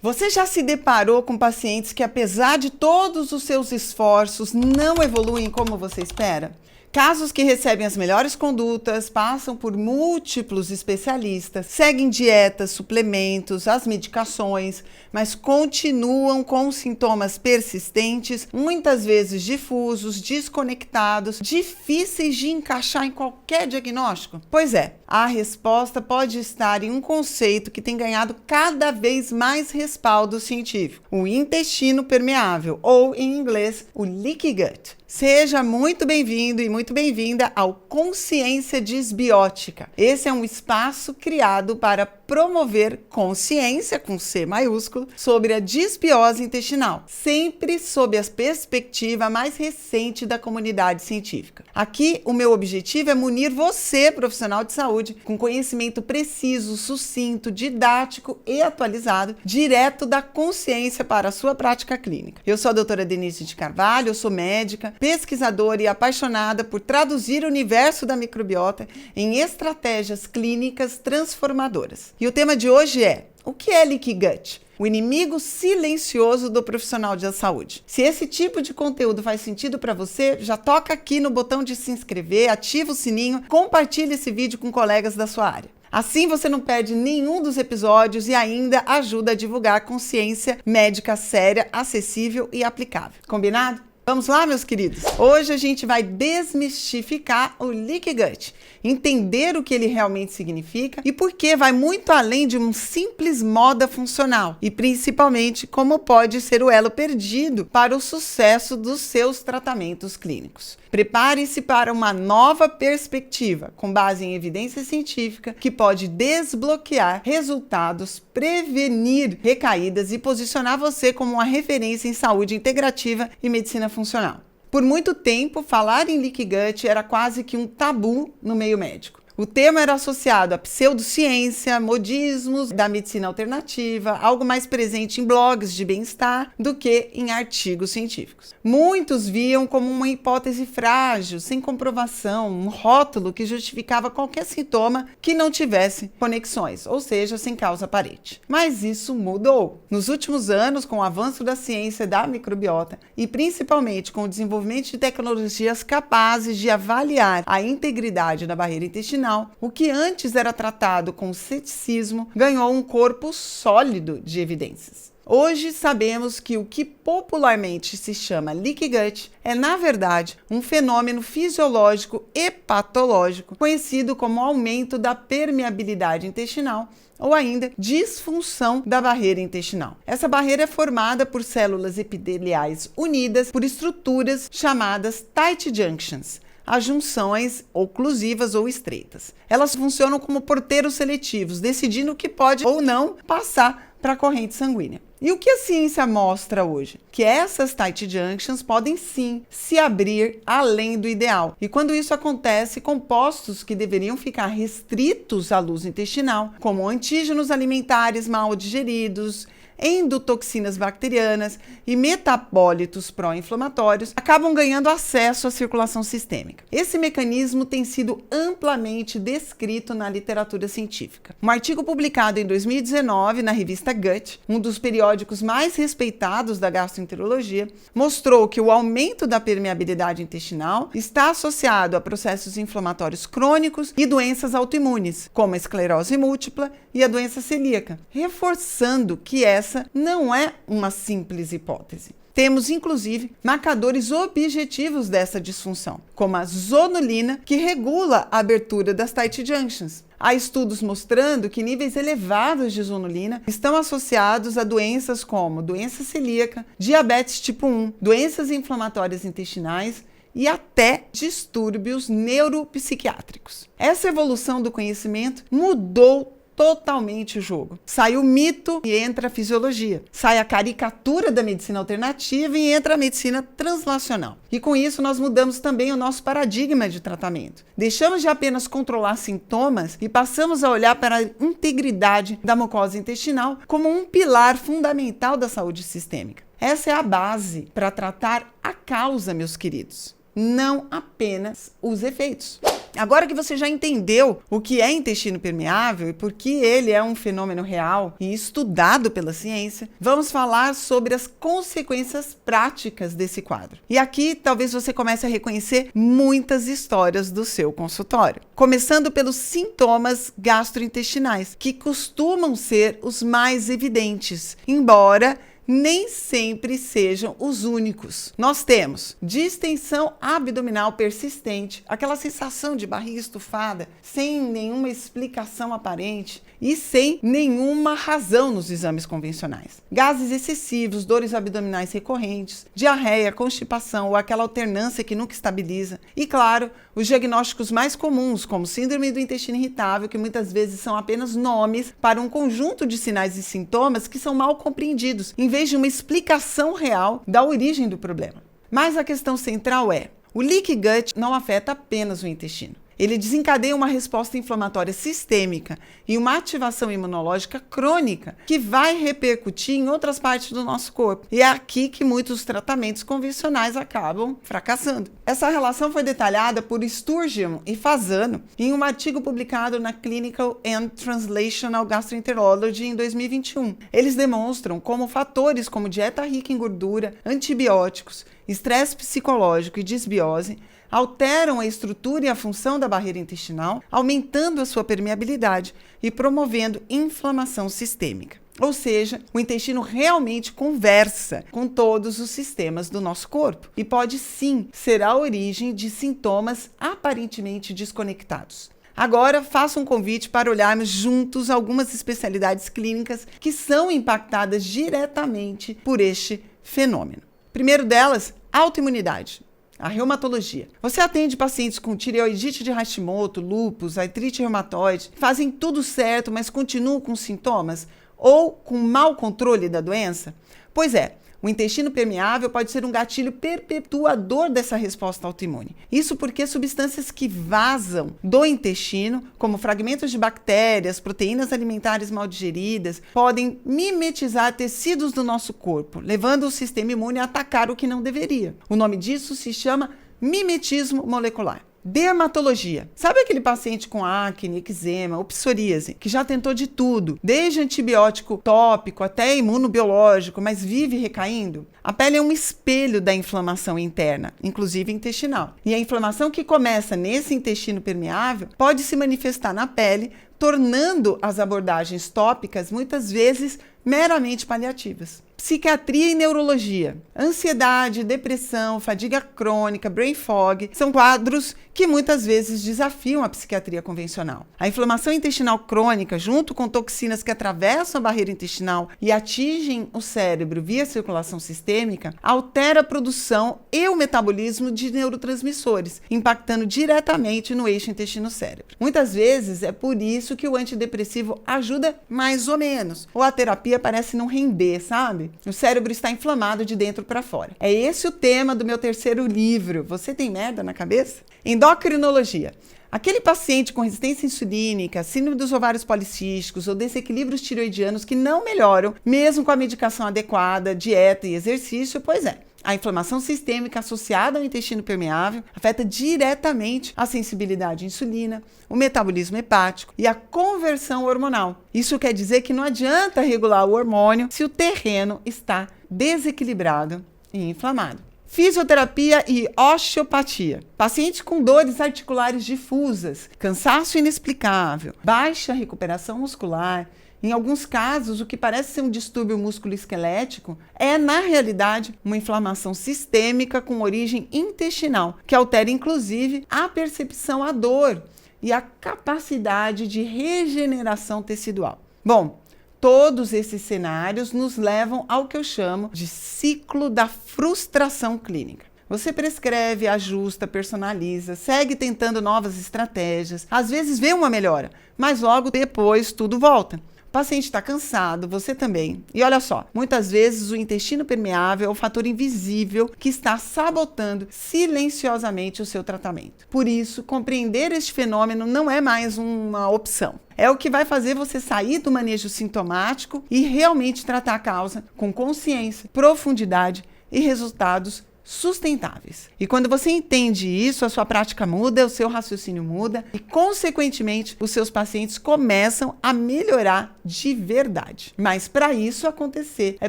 Você já se deparou com pacientes que, apesar de todos os seus esforços, não evoluem como você espera? Casos que recebem as melhores condutas, passam por múltiplos especialistas, seguem dietas, suplementos, as medicações, mas continuam com sintomas persistentes, muitas vezes difusos, desconectados, difíceis de encaixar em qualquer diagnóstico? Pois é, a resposta pode estar em um conceito que tem ganhado cada vez mais respaldo científico: o intestino permeável, ou em inglês, o leaky gut. Seja muito bem-vindo e muito bem-vinda ao Consciência Disbiótica. Esse é um espaço criado para promover consciência, com C maiúsculo, sobre a disbiose intestinal, sempre sob a perspectiva mais recente da comunidade científica. Aqui, o meu objetivo é munir você, profissional de saúde, com conhecimento preciso, sucinto, didático e atualizado, direto da consciência para a sua prática clínica. Eu sou a doutora Denise de Carvalho, eu sou médica, pesquisadora e apaixonada por traduzir o universo da microbiota em estratégias clínicas transformadoras. E o tema de hoje é: o que é leaky gut? O inimigo silencioso do profissional de saúde. Se esse tipo de conteúdo faz sentido para você, já toca aqui no botão de se inscrever, ativa o sininho, compartilhe esse vídeo com colegas da sua área. Assim você não perde nenhum dos episódios e ainda ajuda a divulgar consciência médica séria, acessível e aplicável. Combinado? Vamos lá, meus queridos? Hoje a gente vai desmistificar o leaky gut, entender o que ele realmente significa e por que vai muito além de um simples moda funcional e principalmente como pode ser o elo perdido para o sucesso dos seus tratamentos clínicos. Prepare-se para uma nova perspectiva com base em evidência científica que pode desbloquear resultados, prevenir recaídas e posicionar você como uma referência em saúde integrativa e medicina funcional. Por muito tempo, falar em leaky gut era quase que um tabu no meio médico. O termo era associado à pseudociência, modismos da medicina alternativa, algo mais presente em blogs de bem-estar do que em artigos científicos. Muitos viam como uma hipótese frágil, sem comprovação, um rótulo que justificava qualquer sintoma que não tivesse conexões, ou seja, sem causa aparente. Mas isso mudou. Nos últimos anos, com o avanço da ciência da microbiota e principalmente com o desenvolvimento de tecnologias capazes de avaliar a integridade da barreira intestinal, o que antes era tratado com ceticismo ganhou um corpo sólido de evidências. Hoje sabemos que o que popularmente se chama leaky gut é, na verdade, um fenômeno fisiológico e patológico conhecido como aumento da permeabilidade intestinal ou ainda disfunção da barreira intestinal. Essa barreira é formada por células epiteliais unidas por estruturas chamadas tight junctions, as junções oclusivas ou estreitas. Elas funcionam como porteiros seletivos, decidindo o que pode ou não passar para a corrente sanguínea. E o que a ciência mostra hoje? Que essas tight junctions podem sim se abrir além do ideal. E quando isso acontece, compostos que deveriam ficar restritos à luz intestinal, como antígenos alimentares mal digeridos, endotoxinas bacterianas e metabólitos pró-inflamatórios, acabam ganhando acesso à circulação sistêmica. Esse mecanismo tem sido amplamente descrito na literatura científica. Um artigo publicado em 2019 na revista Gut, um dos periódicos mais respeitados da gastroenterologia, mostrou que o aumento da permeabilidade intestinal está associado a processos inflamatórios crônicos e doenças autoimunes, como a esclerose múltipla e a doença celíaca, reforçando que essa não é uma simples hipótese. Temos, inclusive, marcadores objetivos dessa disfunção, como a zonulina, que regula a abertura das tight junctions. Há estudos mostrando que níveis elevados de zonulina estão associados a doenças como doença celíaca, diabetes tipo 1, doenças inflamatórias intestinais e até distúrbios neuropsiquiátricos. Essa evolução do conhecimento mudou totalmente o jogo. Sai o mito e entra a fisiologia. Sai a caricatura da medicina alternativa e entra a medicina translacional. E com isso nós mudamos também o nosso paradigma de tratamento. Deixamos de apenas controlar sintomas e passamos a olhar para a integridade da mucosa intestinal como um pilar fundamental da saúde sistêmica. Essa é a base para tratar a causa, meus queridos, não apenas os efeitos. Agora que você já entendeu o que é intestino permeável e por que ele é um fenômeno real e estudado pela ciência, vamos falar sobre as consequências práticas desse quadro. E aqui talvez você comece a reconhecer muitas histórias do seu consultório. Começando pelos sintomas gastrointestinais, que costumam ser os mais evidentes, embora nem sempre sejam os únicos. Nós temos distensão abdominal persistente, aquela sensação de barriga estufada, sem nenhuma explicação aparente e sem nenhuma razão nos exames convencionais. Gases excessivos, dores abdominais recorrentes, diarreia, constipação ou aquela alternância que nunca estabiliza. E claro, os diagnósticos mais comuns, como síndrome do intestino irritável, que muitas vezes são apenas nomes para um conjunto de sinais e sintomas que são mal compreendidos, em vez de uma explicação real da origem do problema. Mas a questão central é: o leaky gut não afeta apenas o intestino. Ele desencadeia uma resposta inflamatória sistêmica e uma ativação imunológica crônica que vai repercutir em outras partes do nosso corpo. E é aqui que muitos tratamentos convencionais acabam fracassando. Essa relação foi detalhada por Sturgeon e Fasano em um artigo publicado na Clinical and Translational Gastroenterology em 2021. Eles demonstram como fatores como dieta rica em gordura, antibióticos, estresse psicológico e disbiose alteram a estrutura e a função da barreira intestinal, aumentando a sua permeabilidade e promovendo inflamação sistêmica. Ou seja, o intestino realmente conversa com todos os sistemas do nosso corpo e pode sim ser a origem de sintomas aparentemente desconectados. Agora, faço um convite para olharmos juntos algumas especialidades clínicas que são impactadas diretamente por este fenômeno. Primeiro delas, autoimunidade. A reumatologia. Você atende pacientes com tireoidite de Hashimoto, lúpus, artrite reumatoide, fazem tudo certo, mas continuam com sintomas ou com mau controle da doença? Pois é, o intestino permeável pode ser um gatilho perpetuador dessa resposta autoimune. Isso porque substâncias que vazam do intestino, como fragmentos de bactérias, proteínas alimentares mal digeridas, podem mimetizar tecidos do nosso corpo, levando o sistema imune a atacar o que não deveria. O nome disso se chama mimetismo molecular. Dermatologia. Sabe aquele paciente com acne, eczema ou psoríase, que já tentou de tudo, desde antibiótico tópico até imunobiológico, mas vive recaindo? A pele é um espelho da inflamação interna, inclusive intestinal. E a inflamação que começa nesse intestino permeável pode se manifestar na pele, tornando as abordagens tópicas muitas vezes meramente paliativas. Psiquiatria e neurologia. Ansiedade, depressão, fadiga crônica, brain fog são quadros que muitas vezes desafiam a psiquiatria convencional. A inflamação intestinal crônica, junto com toxinas que atravessam a barreira intestinal e atingem o cérebro via circulação sistêmica, altera a produção e o metabolismo de neurotransmissores, impactando diretamente no eixo intestino-cérebro. Muitas vezes é por isso que o antidepressivo ajuda mais ou menos, ou a terapia parece não render, sabe? O cérebro está inflamado de dentro para fora. É esse o tema do meu terceiro livro. Você tem merda na cabeça? Endocrinologia. Aquele paciente com resistência insulínica, síndrome dos ovários policísticos ou desequilíbrios tireoidianos que não melhoram, mesmo com a medicação adequada, dieta e exercício, pois é. A inflamação sistêmica associada ao intestino permeável afeta diretamente a sensibilidade à insulina, o metabolismo hepático e a conversão hormonal. Isso quer dizer que não adianta regular o hormônio se o terreno está desequilibrado e inflamado. Fisioterapia e osteopatia. Pacientes com dores articulares difusas, cansaço inexplicável, baixa recuperação muscular. Em alguns casos, o que parece ser um distúrbio musculoesquelético é, na realidade, uma inflamação sistêmica com origem intestinal, que altera, inclusive, a percepção à dor e a capacidade de regeneração tecidual. Bom, todos esses cenários nos levam ao que eu chamo de ciclo da frustração clínica. Você prescreve, ajusta, personaliza, segue tentando novas estratégias, às vezes vê uma melhora, mas logo depois tudo volta. O paciente está cansado, você também. E olha só, muitas vezes o intestino permeável é o fator invisível que está sabotando silenciosamente o seu tratamento. Por isso, compreender este fenômeno não é mais uma opção. É o que vai fazer você sair do manejo sintomático e realmente tratar a causa com consciência, profundidade e resultados sustentáveis. E quando você entende isso, a sua prática muda, o seu raciocínio muda e, consequentemente, os seus pacientes começam a melhorar de verdade. Mas para isso acontecer, é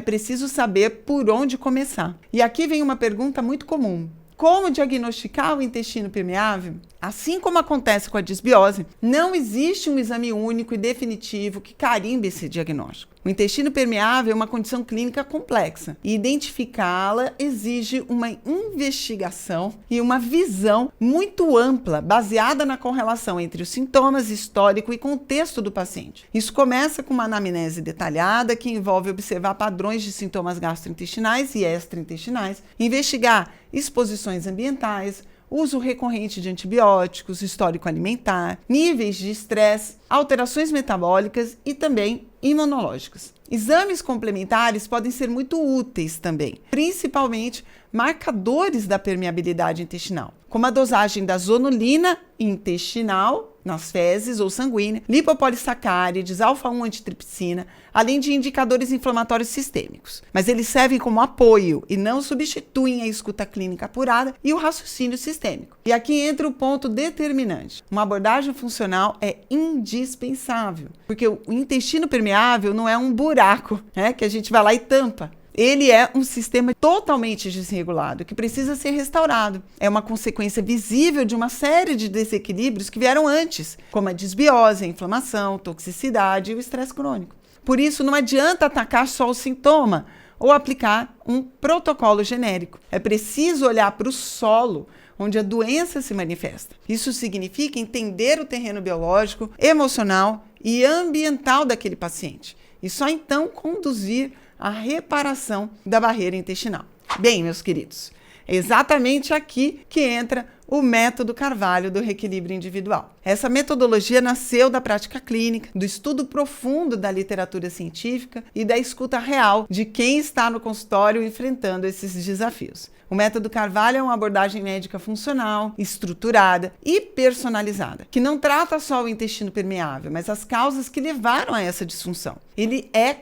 preciso saber por onde começar. E aqui vem uma pergunta muito comum. Como diagnosticar o intestino permeável? Assim como acontece com a disbiose, não existe um exame único e definitivo que carimbe esse diagnóstico. O intestino permeável é uma condição clínica complexa e identificá-la exige uma investigação e uma visão muito ampla, baseada na correlação entre os sintomas, histórico e contexto do paciente. Isso começa com uma anamnese detalhada que envolve observar padrões de sintomas gastrointestinais e extraintestinais, investigar exposições ambientais, uso recorrente de antibióticos, histórico alimentar, níveis de estresse, alterações metabólicas e também imunológicas. Exames complementares podem ser muito úteis também, principalmente marcadores da permeabilidade intestinal, como a dosagem da zonulina intestinal nas fezes ou sanguínea, lipopolissacárides, alfa-1 antitripsina, além de indicadores inflamatórios sistêmicos. Mas eles servem como apoio e não substituem a escuta clínica apurada e o raciocínio sistêmico. E aqui entra o ponto determinante. Uma abordagem funcional é indispensável, porque o intestino permeável não é um buraco, que a gente vai lá e tampa. Ele é um sistema totalmente desregulado, que precisa ser restaurado. É uma consequência visível de uma série de desequilíbrios que vieram antes, como a disbiose, a inflamação, toxicidade e o estresse crônico. Por isso, não adianta atacar só o sintoma ou aplicar um protocolo genérico. É preciso olhar para o solo, onde a doença se manifesta. Isso significa entender o terreno biológico, emocional e ambiental daquele paciente. E só então conduzir a reparação da barreira intestinal. Bem, meus queridos, é exatamente aqui que entra o método Carvalho do reequilíbrio individual. Essa metodologia nasceu da prática clínica, do estudo profundo da literatura científica e da escuta real de quem está no consultório enfrentando esses desafios. O método Carvalho é uma abordagem médica funcional, estruturada e personalizada, que não trata só o intestino permeável, mas as causas que levaram a essa disfunção. Ele é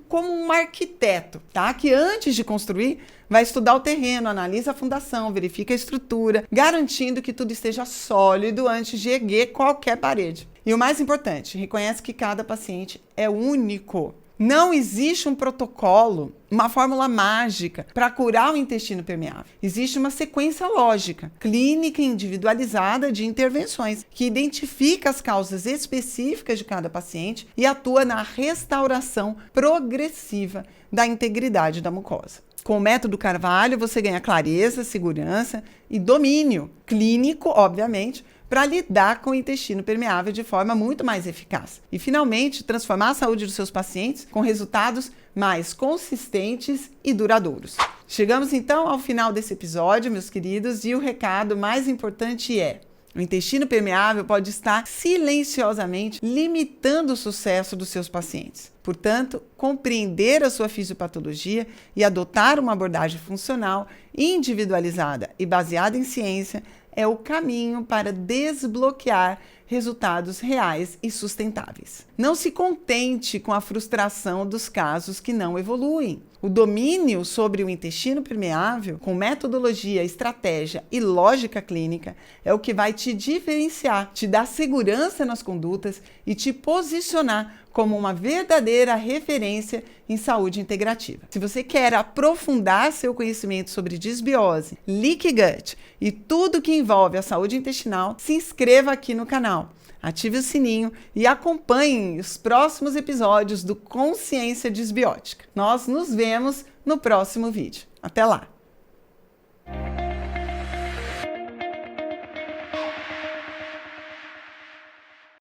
como um arquiteto, que antes de construir, vai estudar o terreno, analisa a fundação, verifica a estrutura, garantindo que tudo esteja sólido antes de erguer qualquer parede. E o mais importante, reconhece que cada paciente é único. Não existe um protocolo, uma fórmula mágica para curar o intestino permeável. Existe uma sequência lógica, clínica individualizada de intervenções, que identifica as causas específicas de cada paciente e atua na restauração progressiva da integridade da mucosa. Com o método Carvalho, você ganha clareza, segurança e domínio clínico, obviamente, para lidar com o intestino permeável de forma muito mais eficaz. E, finalmente, transformar a saúde dos seus pacientes com resultados mais consistentes e duradouros. Chegamos, então, ao final desse episódio, meus queridos, e o recado mais importante é: o intestino permeável pode estar silenciosamente limitando o sucesso dos seus pacientes. Portanto, compreender a sua fisiopatologia e adotar uma abordagem funcional, individualizada e baseada em ciência é o caminho para desbloquear resultados reais e sustentáveis. Não se contente com a frustração dos casos que não evoluem. O domínio sobre o intestino permeável, com metodologia, estratégia e lógica clínica, é o que vai te diferenciar, te dar segurança nas condutas e te posicionar como uma verdadeira referência em saúde integrativa. Se você quer aprofundar seu conhecimento sobre disbiose, leaky gut e tudo que envolve a saúde intestinal, se inscreva aqui no canal, ative o sininho e acompanhe os próximos episódios do Consciência Disbiótica. Nós nos vemos no próximo vídeo. Até lá!